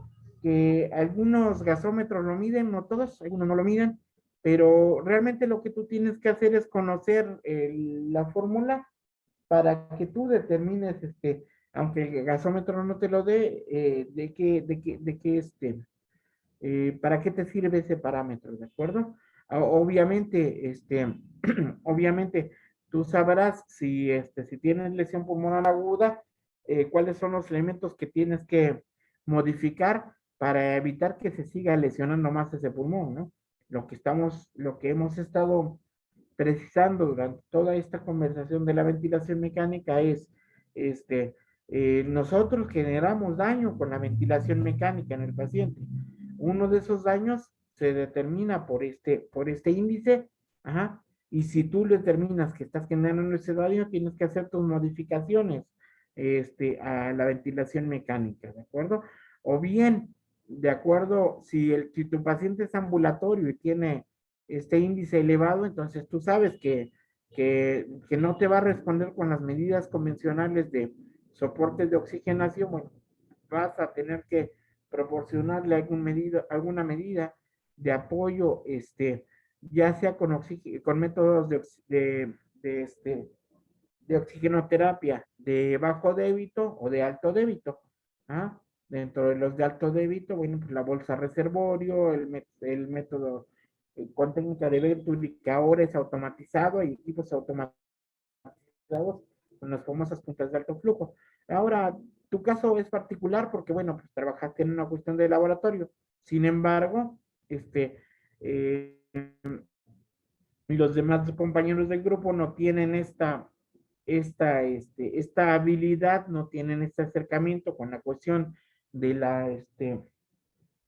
algunos gasómetros lo miden, no todos, algunos no lo miden, pero realmente lo que tú tienes que hacer es conocer la fórmula para que tú determines, aunque el gasómetro no te lo dé, para qué te sirve ese parámetro, ¿de acuerdo? Obviamente, obviamente, tú sabrás si tienes lesión pulmonar aguda, cuáles son los elementos que tienes que modificar para evitar que se siga lesionando más ese pulmón, ¿no? Lo que hemos estado precisando durante toda esta conversación de la ventilación mecánica es, este, nosotros generamos daño con la ventilación mecánica en el paciente. Uno de esos daños se determina por este índice, ajá, y si tú determinas que estás generando ese daño, tienes que hacer tus modificaciones a la ventilación mecánica, ¿de acuerdo? O bien, de acuerdo, si tu paciente es ambulatorio y tiene este índice elevado, entonces tú sabes que no te va a responder con las medidas convencionales de soportes de oxigenación. Bueno, vas a tener que proporcionarle alguna medida de apoyo, ya sea con métodos de oxigenoterapia de bajo débito o de alto débito. ¿Ah? Dentro de los de alto débito, bueno, pues la bolsa reservorio, el método con técnica de Venturi, que ahora es automatizado, hay equipos automatizados con las famosas puntas de alto flujo. Ahora, tu caso es particular porque, bueno, pues trabajaste en una cuestión de laboratorio. Sin embargo, eh, los demás compañeros del grupo no tienen esta habilidad, no tienen este acercamiento con la cuestión de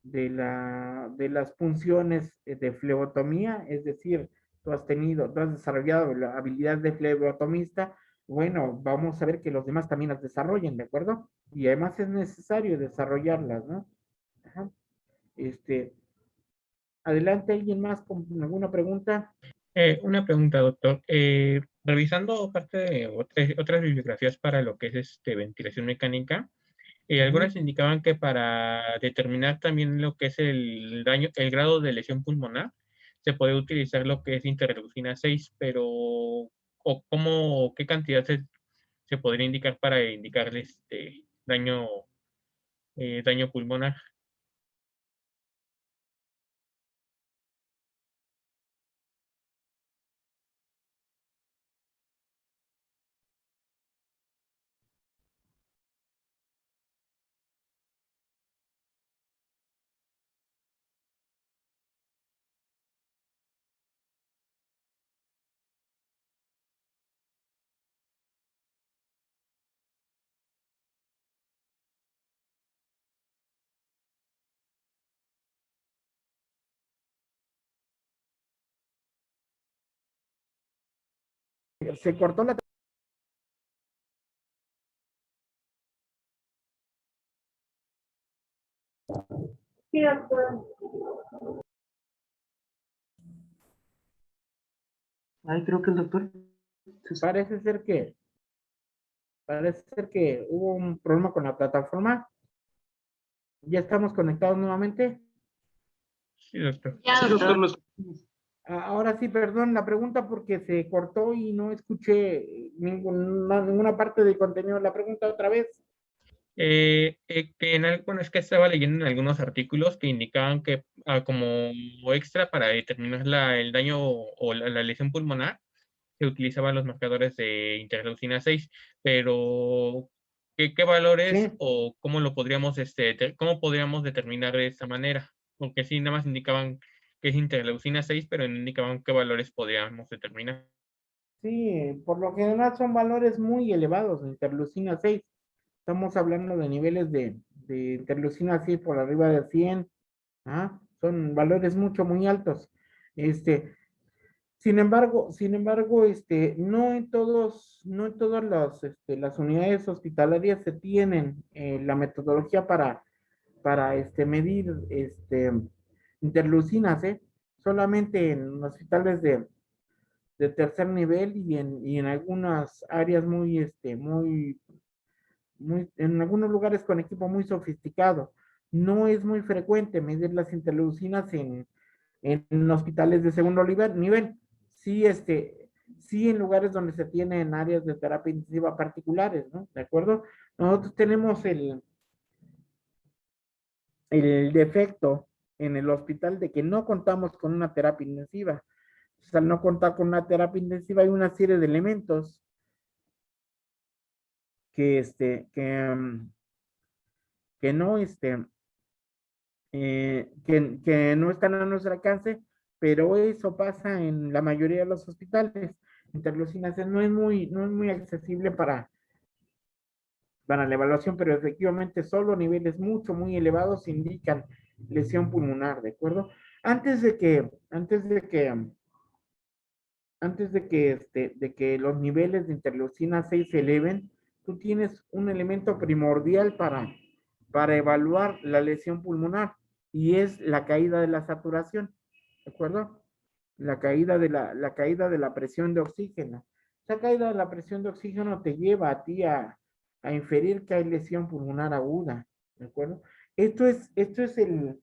de las funciones de flebotomía, es decir, tú has desarrollado la habilidad de flebotomista. Bueno, vamos a ver que los demás también las desarrollen, ¿de acuerdo? Y además es necesario desarrollarlas, ¿no? Ajá. Este, Adelante, ¿alguien más con alguna pregunta? Una pregunta, doctor. Revisando parte de otras bibliografías para lo que es ventilación mecánica, algunas indicaban que para determinar también lo que es el daño, el grado de lesión pulmonar, se puede utilizar lo que es interleucina 6, pero ¿qué cantidad se podría indicar para indicar daño pulmonar? Se cortó la... Sí, doctor. Ay, creo que el doctor. Parece ser que hubo un problema con la plataforma. Ya estamos conectados nuevamente. Sí, doctor. Ya, Sí, doctor, doctor. Ahora sí, perdón la pregunta porque se cortó y no escuché ninguna parte del contenido de la pregunta otra vez. Bueno, es que estaba leyendo en algunos artículos que indicaban que como extra para determinar el daño o la lesión pulmonar, se utilizaban los marcadores de interleucina 6, pero ¿Qué valores Sí. o cómo lo podríamos, cómo podríamos determinar de esta manera? Porque sí, nada más indicaban que es interleucina 6, pero no indicaban qué valores podríamos determinar. Sí, por lo general son valores muy elevados de interleucina 6. Estamos hablando de niveles de interleucina 6 por arriba de 100. Son valores muy altos. Sin embargo, no en todas las unidades hospitalarias se tienen la metodología para medir interleucinas, ¿eh? Solamente en hospitales de tercer nivel y en algunas áreas en algunos lugares con equipo muy sofisticado. No es muy frecuente medir las interleucinas en hospitales de segundo nivel. Sí, sí en lugares donde se tienen áreas de terapia intensiva particulares, ¿no? ¿De acuerdo? Nosotros tenemos el defecto en el hospital de que no contamos con una terapia intensiva. Entonces, al no contar con una terapia intensiva, hay una serie de elementos que, que no, que no están a nuestro alcance, pero eso pasa en la mayoría de los hospitales. Interleucina C no es muy accesible para la evaluación, pero efectivamente solo niveles muy elevados indican lesión pulmonar, ¿de acuerdo? Antes de que los niveles de interleucina 6 se eleven, tú tienes un elemento primordial para evaluar la lesión pulmonar y es la caída de la saturación, ¿de acuerdo? La caída de la presión de oxígeno. Esa caída de la presión de oxígeno te lleva a ti a inferir que hay lesión pulmonar aguda, ¿de acuerdo? Esto es el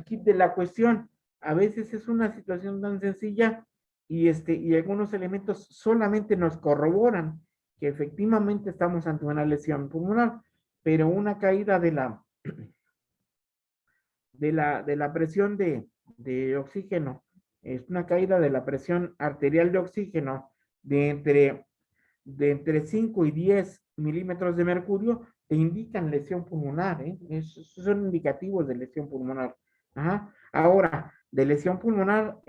kit de la cuestión. A veces es una situación tan sencilla y algunos elementos solamente nos corroboran que efectivamente estamos ante una lesión pulmonar, pero una caída de la presión de oxígeno, es una caída de la presión arterial de oxígeno de entre 5 y 10 milímetros de mercurio, te indican lesión pulmonar, ¿eh? Esos son indicativos de lesión pulmonar. Ajá. Ahora, de lesión pulmonar,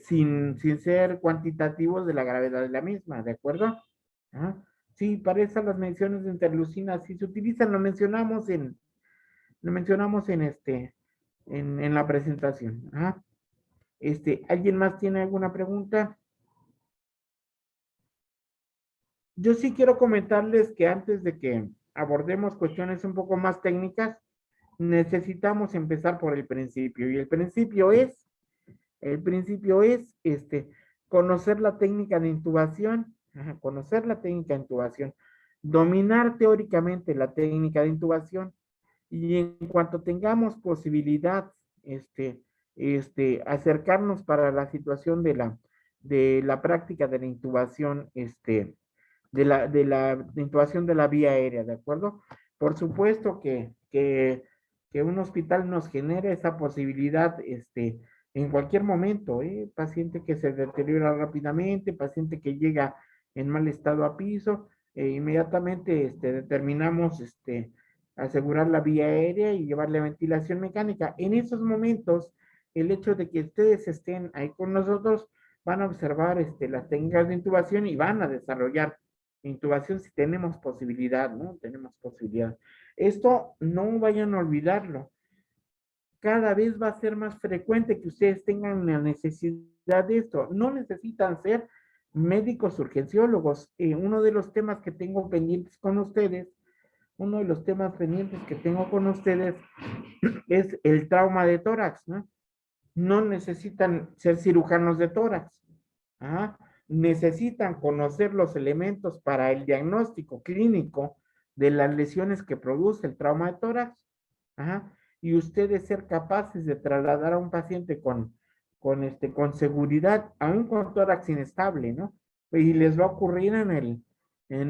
sin ser cuantitativos de la gravedad de la misma, ¿de acuerdo? Ajá. Sí, para esas las menciones de interleucina, si se utilizan, lo mencionamos en la presentación. Ajá. ¿Alguien más tiene alguna pregunta? Yo sí quiero comentarles que antes de que abordemos cuestiones un poco más técnicas, necesitamos empezar por el principio. Y el principio es conocer la técnica de intubación, conocer la técnica de intubación, dominar teóricamente la técnica de intubación y en cuanto tengamos posibilidad, acercarnos para la situación de la práctica de la intubación, de la intubación de la vía aérea, ¿de acuerdo? Por supuesto que un hospital nos genera esa posibilidad, en cualquier momento, ¿eh? Paciente que se deteriora rápidamente, paciente que llega en mal estado a piso, inmediatamente, determinamos, asegurar la vía aérea y llevarle ventilación mecánica. En esos momentos, el hecho de que ustedes estén ahí con nosotros, van a observar, las técnicas de intubación y van a desarrollar intubación si tenemos posibilidad, ¿no? Tenemos posibilidad. Esto no vayan a olvidarlo. Cada vez va a ser más frecuente que ustedes tengan la necesidad de esto. No necesitan ser médicos urgenciólogos. Uno de los temas que tengo pendientes con ustedes, es el trauma de tórax, ¿no? No necesitan ser cirujanos de tórax. ¿Ah? Necesitan conocer los elementos para el diagnóstico clínico de las lesiones que produce el trauma de tórax. ¿Ah? Y ustedes ser capaces de trasladar a un paciente con seguridad, aún con tórax inestable, ¿no? Y les va a ocurrir en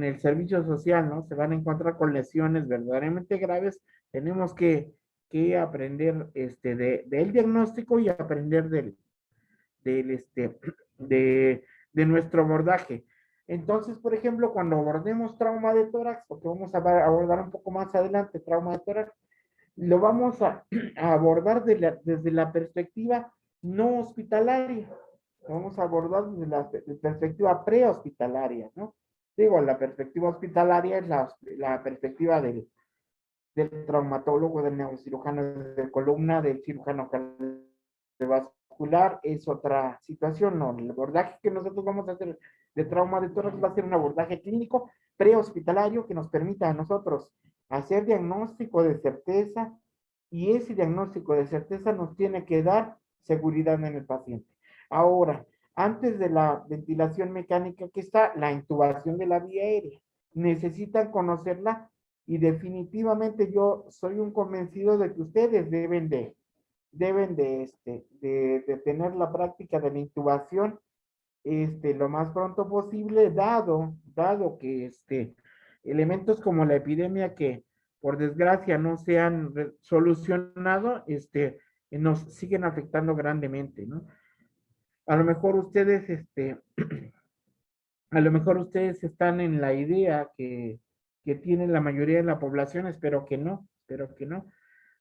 el servicio social, ¿no? Se van a encontrar con lesiones verdaderamente graves. Tenemos que aprender del diagnóstico y aprender del, de, de nuestro abordaje. Entonces, por ejemplo, cuando abordemos trauma de tórax, porque vamos a abordar un poco más adelante trauma de tórax, lo vamos a abordar desde la perspectiva no hospitalaria. Lo vamos a abordar desde la perspectiva prehospitalaria, ¿no? Digo, la perspectiva hospitalaria es la perspectiva del traumatólogo, del neurocirujano de columna, del cirujano cardiovascular, es otra situación, ¿no? El abordaje que nosotros vamos a hacer de trauma de tórax va a ser un abordaje clínico prehospitalario que nos permita a nosotros hacer diagnóstico de certeza, y ese diagnóstico de certeza nos tiene que dar seguridad en el paciente. Ahora, antes de la ventilación mecánica, que está la intubación de la vía aérea. Necesitan conocerla, y definitivamente yo soy un convencido de que ustedes deben de tener la práctica de la intubación lo más pronto posible, dado que elementos como la epidemia que por desgracia no se han solucionado, nos siguen afectando grandemente, ¿no? A lo mejor ustedes, a lo mejor ustedes están en la idea que tiene la mayoría de la población, espero que no.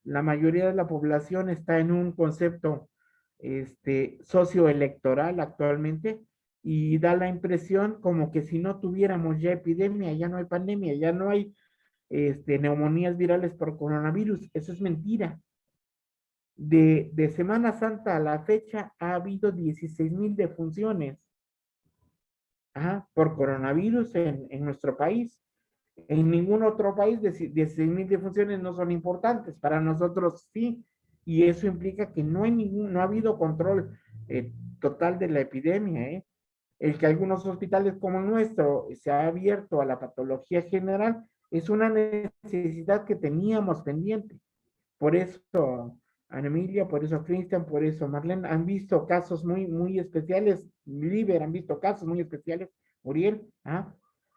La mayoría de la población está en un concepto socioelectoral actualmente, y da la impresión como que si no tuviéramos ya epidemia, ya no hay pandemia, ya no hay neumonías virales por coronavirus. Eso es mentira. De Semana Santa a la fecha ha habido 16,000 defunciones, por coronavirus en nuestro país. En ningún otro país 16,000 defunciones no son importantes, para nosotros sí, y eso implica que no ha habido control total de la epidemia, ¿eh? El que algunos hospitales como el nuestro se ha abierto a la patología general es una necesidad que teníamos pendiente. Por eso, Ana Emilia, por eso Cristian, por eso Marlene, han visto casos muy, muy especiales, Liber, han visto casos muy especiales, Uriel,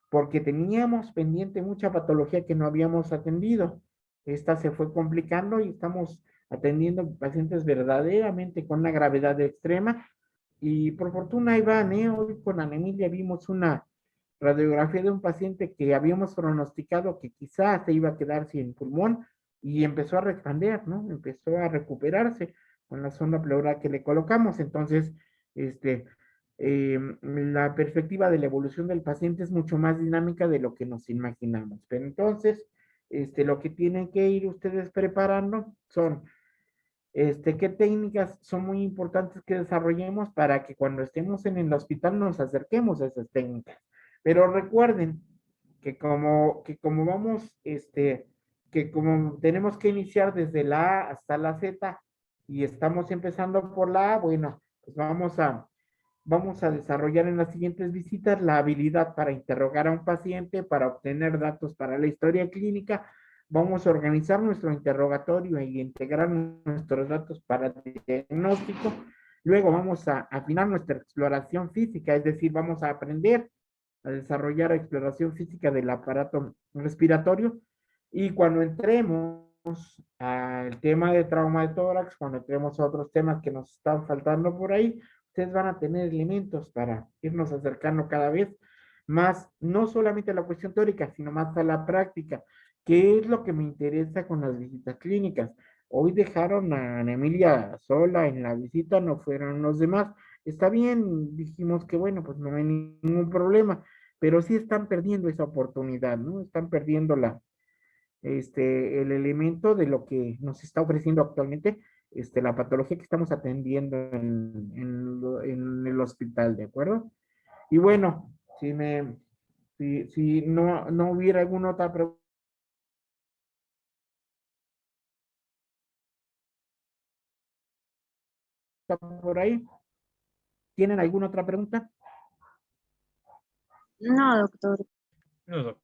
porque teníamos pendiente mucha patología que no habíamos atendido. Esta se fue complicando y estamos atendiendo pacientes verdaderamente con una gravedad extrema. Y por fortuna, Iván, hoy con Ana Emilia vimos una radiografía de un paciente que habíamos pronosticado que quizás se iba a quedar sin pulmón, y empezó a responder, ¿no? Empezó a recuperarse con la sonda pleural que le colocamos. Entonces, la perspectiva de la evolución del paciente es mucho más dinámica de lo que nos imaginamos. Pero entonces, lo que tienen que ir ustedes preparando son, qué técnicas son muy importantes que desarrollemos para que cuando estemos en el hospital nos acerquemos a esas técnicas. Pero recuerden que como vamos, que como tenemos que iniciar desde la A hasta la Z y estamos empezando por la A, bueno, pues vamos a desarrollar en las siguientes visitas la habilidad para interrogar a un paciente, para obtener datos para la historia clínica. Vamos a organizar nuestro interrogatorio e integrar nuestros datos para el diagnóstico. Luego vamos a afinar nuestra exploración física, es decir, vamos a aprender a desarrollar exploración física del aparato respiratorio. Y cuando entremos al tema de trauma de tórax, cuando entremos a otros temas que nos están faltando por ahí, ustedes van a tener elementos para irnos acercando cada vez más, no solamente a la cuestión teórica, sino más a la práctica, que es lo que me interesa con las visitas clínicas. Hoy dejaron a Ana Emilia sola en la visita, no fueron los demás. Está bien, dijimos que bueno, pues no hay ningún problema, pero sí están perdiendo esa oportunidad, ¿no? Están perdiendo el elemento de lo que nos está ofreciendo actualmente, la patología que estamos atendiendo en el hospital, ¿de acuerdo? Y bueno, si no hubiera alguna otra pregunta por ahí, ¿tienen alguna otra pregunta? No, doctor. No, doctor.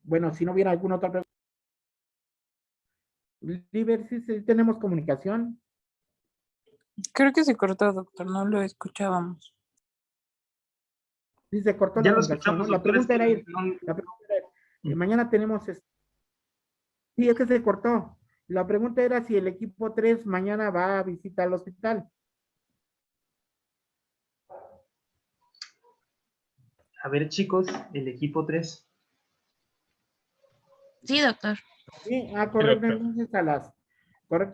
Bueno, si no hubiera alguna otra pregunta. Liber, sí tenemos comunicación. Creo que se cortó, doctor, no lo escuchábamos. Sí, se cortó Ya la lo comunicación, escuchamos, ¿no? La doctor, es pregunta era, que mañana tenemos, sí, es que se cortó. La pregunta era si el equipo 3 mañana va a visitar el hospital. A ver, chicos, el equipo 3. Sí, doctor. Sí, correcto, doctor.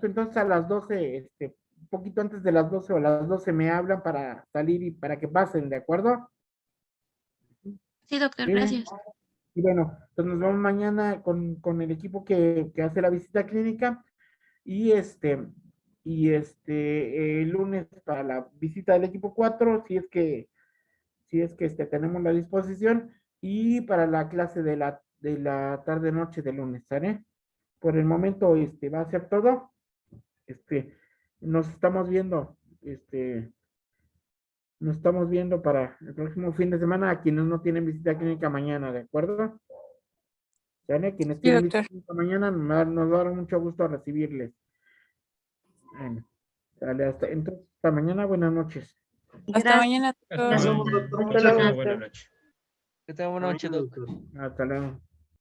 entonces a las 12, un poquito antes de las 12 o a las 12 me hablan para salir y para que pasen, ¿de acuerdo? Sí, doctor, Sí. gracias. Y bueno, entonces nos vemos mañana con el equipo que hace la visita clínica y el lunes para la visita del equipo 4, si es que tenemos la disposición, y para la clase de la tarde-noche del lunes, ¿sale? Por el momento, va a ser todo. Nos estamos viendo, para el próximo fin de semana a quienes no tienen visita clínica mañana, ¿de acuerdo? ¿Sale? Quienes Sí, tienen doctor. visita clínica mañana, nos va a dar mucho gusto recibirles. Bueno, sale, entonces, hasta mañana, buenas noches. Hasta mañana, Hasta doctor. Nos vemos, mañana. doctor. Hasta Muchas luego. gracias. Buena noche. Que tenga buena noche, Mañana, doctor. doctor. Hasta luego.